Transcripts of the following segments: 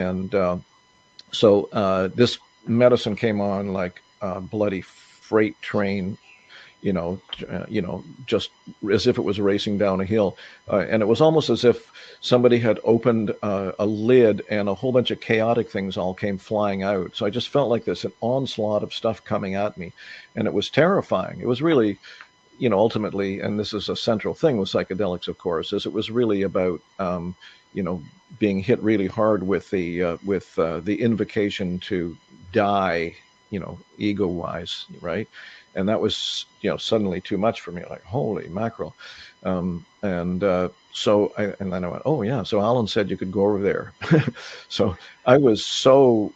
And this medicine came on like a bloody freight train, just as if it was racing down a hill. And it was almost as if somebody had opened a lid and a whole bunch of chaotic things all came flying out. So I just felt like this, an onslaught of stuff coming at me. And it was terrifying. It was really, ultimately, and this is a central thing with psychedelics, of course, is it was really about, you know, being hit really hard with the invocation to die, ego-wise, right? And that was, suddenly too much for me. Like, holy mackerel! And then I went, oh yeah. So Alan said you could go over there. So I was so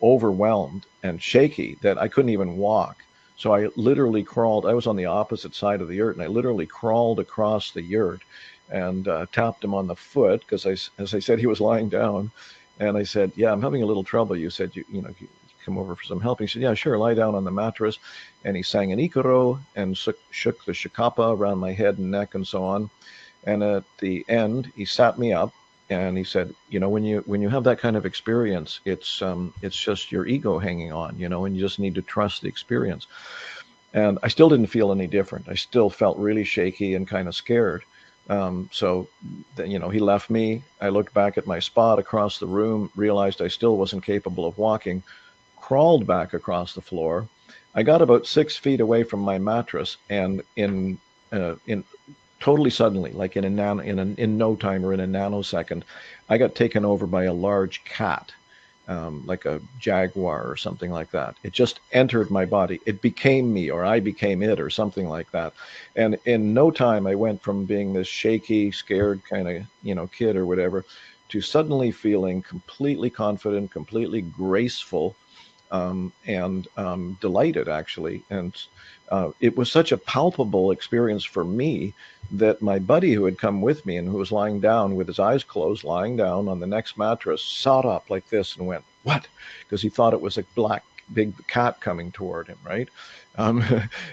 overwhelmed and shaky that I couldn't even walk. So I literally crawled. I was on the opposite side of the yurt, and I literally crawled across the yurt and tapped him on the foot because, as I said, he was lying down, and I said, "Yeah, I'm having a little trouble. You said you come over for some help." And he said, "Yeah, sure. Lie down on the mattress." And he sang an ikaro and shook the shikapa around my head and neck and so on. And at the end, he sat me up and he said, when you have that kind of experience, it's just your ego hanging on, and you just need to trust the experience. And I still didn't feel any different. I still felt really shaky and kind of scared. So, he left me. I looked back at my spot across the room, realized I still wasn't capable of walking, crawled back across the floor. I got about 6 feet away from my mattress, and in totally suddenly, like in no time or in a nanosecond, I got taken over by a large cat, like a jaguar or something like that. It just entered my body. It became me, or I became it, or something like that. And in no time, I went from being this shaky, scared kind of kid or whatever, to suddenly feeling completely confident, completely graceful, and delighted, actually. And it was such a palpable experience for me that my buddy who had come with me and who was lying down with his eyes closed, lying down on the next mattress, sat up like this and went, "What?" Because he thought it was a black big cat coming toward him, right? Um,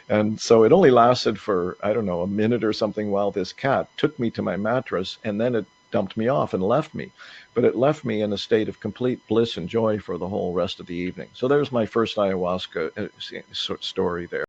and so it only lasted for, I don't know, a minute or something while this cat took me to my mattress, and then it dumped me off and left me. But it left me in a state of complete bliss and joy for the whole rest of the evening. So there's my first ayahuasca story there.